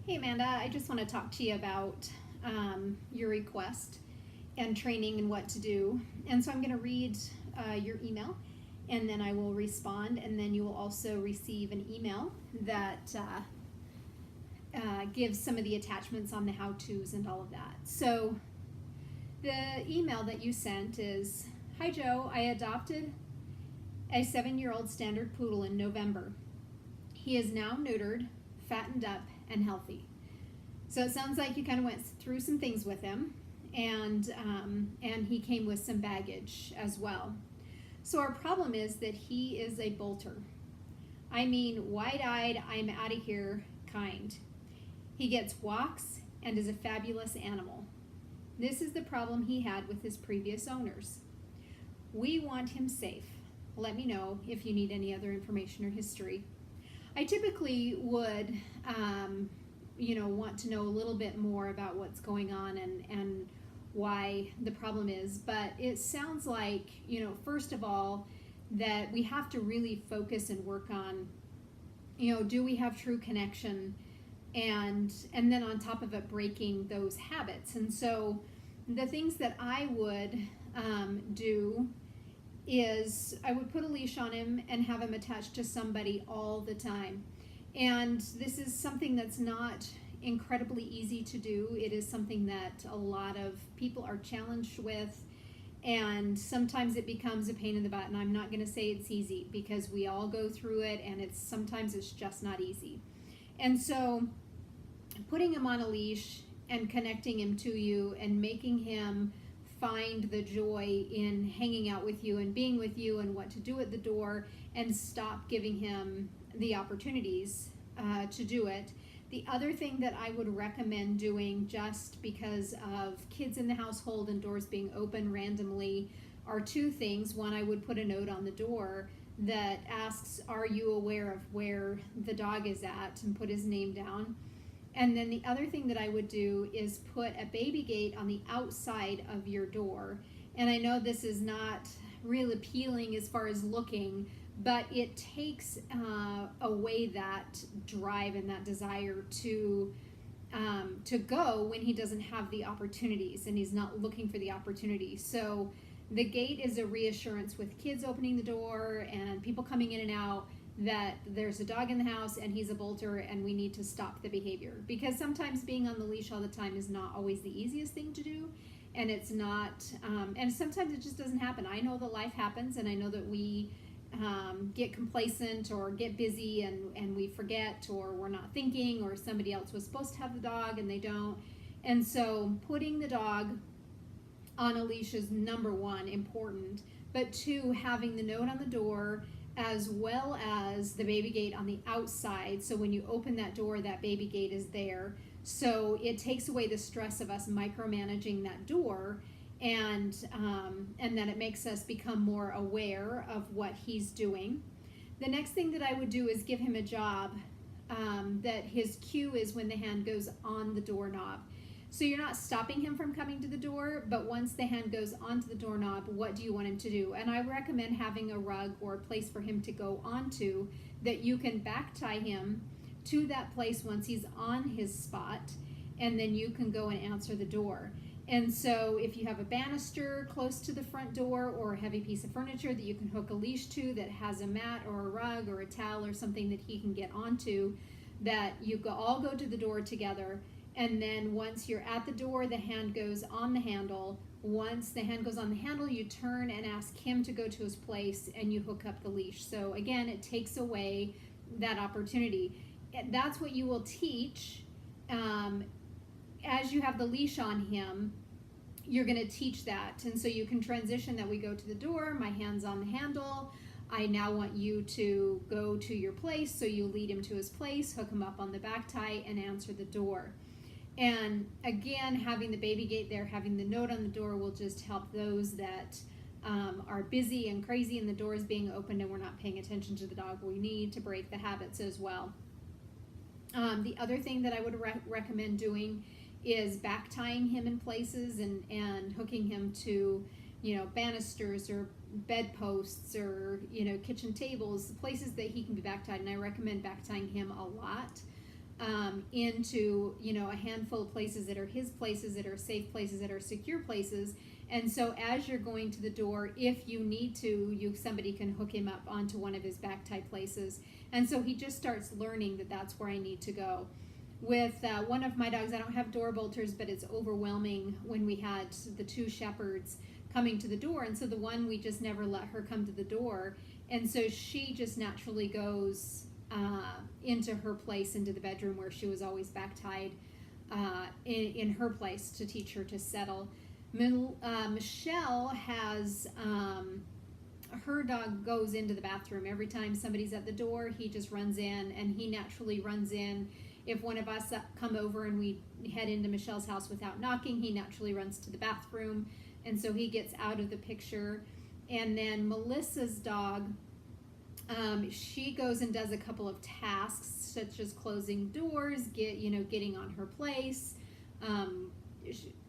Hey Amanda, I just want to talk to you about your request and training and what to do. And so I'm going to read your email and then I will respond, and then you will also receive an email that gives some of the attachments on the how-tos and all of that. So the email that you sent is, "Hi Joe, I adopted a 7-year-old standard poodle in November. He is now neutered, fattened up, and healthy." So it sounds like you kind of went through some things with him, and he came with some baggage as well. So our problem is that he is a bolter. I mean, wide-eyed, I'm out of here kind. He gets walks and is a fabulous animal. This is the problem he had with his previous owners. We want him safe. Let me know if you need any other information or history. I typically would, want to know a little bit more about what's going on and why the problem is. But it sounds like, first of all, that we have to really focus and work on, do we have true connection? And then on top of it, breaking those habits. And so the things that I would do is I would put a leash on him and have him attached to somebody all the time. And this is something that's not incredibly easy to do. It is something that a lot of people are challenged with, and sometimes it becomes a pain in the butt. And I'm not going to say it's easy, because we all go through it, and sometimes it's just not easy. And so putting him on a leash and connecting him to you and making him find the joy in hanging out with you and being with you and what to do at the door, and stop giving him the opportunities to do it. The other thing that I would recommend doing, just because of kids in the household and doors being open randomly, are two things. One, I would put a note on the door that asks, "Are you aware of where the dog is at?" and put his name down. And then the other thing that I would do is put a baby gate on the outside of your door. And I know this is not real appealing as far as looking, but it takes away that drive and that desire to go when he doesn't have the opportunities and he's not looking for the opportunity. So the gate is a reassurance with kids opening the door and people coming in and out that there's a dog in the house and he's a bolter, and we need to stop the behavior. Because sometimes being on the leash all the time is not always the easiest thing to do, and it's not, and sometimes it just doesn't happen. I know that life happens, and I know that we get complacent or get busy and we forget, or we're not thinking, or somebody else was supposed to have the dog and they don't. And so putting the dog on a leash is number one, important, but two, having the note on the door as well as the baby gate on the outside, so when you open that door, that baby gate is there. So it takes away the stress of us micromanaging that door, and then it makes us become more aware of what he's doing. The next thing that I would do is give him a job that his cue is when the hand goes on the doorknob. So you're not stopping him from coming to the door, but once the hand goes onto the doorknob, what do you want him to do? And I recommend having a rug or a place for him to go onto that you can back tie him to that place once he's on his spot, and then you can go and answer the door. And so if you have a banister close to the front door, or a heavy piece of furniture that you can hook a leash to that has a mat or a rug or a towel or something that he can get onto, that you all go to the door together. And then once you're at the door, the hand goes on the handle. Once the hand goes on the handle, you turn and ask him to go to his place, and you hook up the leash. So again, it takes away that opportunity. That's what you will teach. As you have the leash on him, you're going to teach that. And so you can transition that. We go to the door, my hand's on the handle. I now want you to go to your place. So you lead him to his place, hook him up on the back tie, and answer the door. And again, having the baby gate there, having the note on the door will just help those that are busy and crazy and the door is being opened and we're not paying attention to the dog. We need to break the habits as well. The other thing that I would recommend doing is back tying him in places and hooking him to, banisters or bedposts or, kitchen tables, places that he can be back tied. And I recommend back tying him a lot. into, you know, a handful of places that are his places, that are safe places, that are secure places. And so as you're going to the door, if you need to, somebody can hook him up onto one of his back tie places. And so he just starts learning that that's where I need to go. With one of my dogs, I don't have door bolters, but it's overwhelming when we had the two shepherds coming to the door. And so the one, we just never let her come to the door. And so she just naturally goes into her place, into the bedroom where she was always back tied in her place to teach her to settle. Michelle has, her dog goes into the bathroom. Every time somebody's at the door, he just runs in, and he naturally runs in. If one of us come over and we head into Michelle's house without knocking, he naturally runs to the bathroom, and so he gets out of the picture. And then Melissa's dog, she goes and does a couple of tasks, such as closing doors, getting on her place.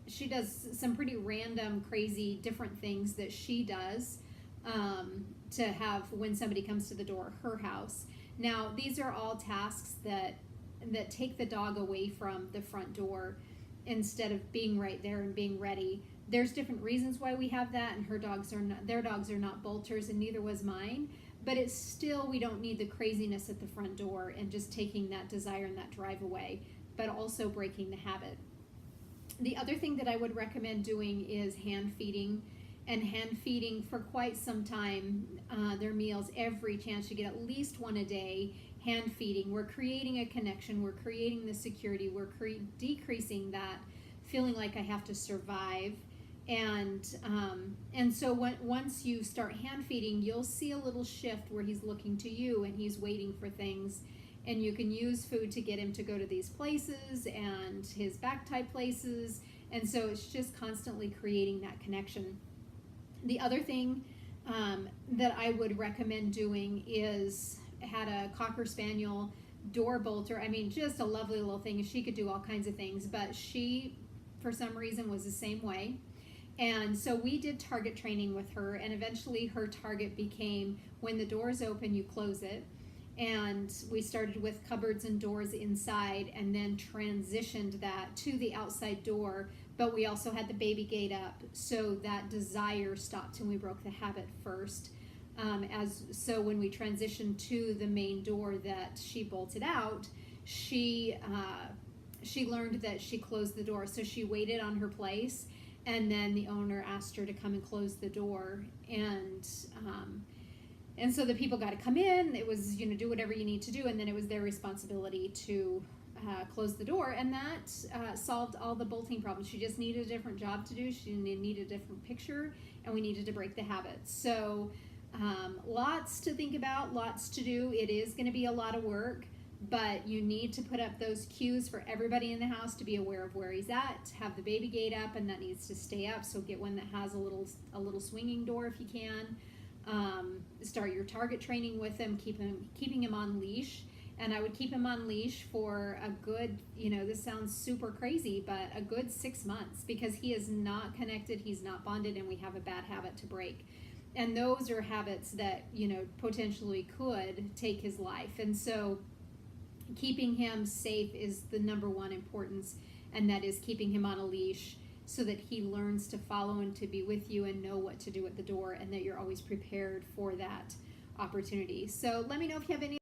She does some pretty random, crazy, different things that she does to have when somebody comes to the door of her house. Now, these are all tasks that take the dog away from the front door instead of being right there and being ready. There's different reasons why we have that, and their dogs are not bolters, and neither was mine. But it's still, we don't need the craziness at the front door and just taking that desire and that drive away, but also breaking the habit. The other thing that I would recommend doing is hand feeding, and hand feeding for quite some time, their meals, every chance you get, at least one a day, hand feeding. We're creating a connection, we're creating the security, we're decreasing that feeling like I have to survive. And so once you start hand feeding, you'll see a little shift where he's looking to you and he's waiting for things. And you can use food to get him to go to these places and his back tie places. And so it's just constantly creating that connection. The other thing that I would recommend doing is, had a Cocker Spaniel door bolter. I mean, just a lovely little thing. She could do all kinds of things, but she, for some reason, was the same way. And so we did target training with her, and eventually her target became, when the door's open, you close it. And we started with cupboards and doors inside, and then transitioned that to the outside door. But we also had the baby gate up, so that desire stopped and we broke the habit first. So when we transitioned to the main door that she bolted out, she learned that she closed the door. So she waited on her place, and then the owner asked her to come and close the door. And so the people got to come in. It was, do whatever you need to do, and then it was their responsibility to close the door, and that solved all the bolting problems. She just needed a different job to do. She needed a different picture, and we needed to break the habit. So lots to think about, lots to do. It is going to be a lot of work, but you need to put up those cues for everybody in the house to be aware of where he's at. Have the baby gate up, and that needs to stay up. So get one that has a little swinging door if you can. Start your target training with him, keeping him on leash. And I would keep him on leash for a good, this sounds super crazy, but a good 6 months, because he is not connected, he's not bonded, and we have a bad habit to break. And those are habits that, potentially could take his life. And so keeping him safe is the number one importance, and that is keeping him on a leash so that he learns to follow and to be with you and know what to do at the door, and that you're always prepared for that opportunity. So let me know if you have any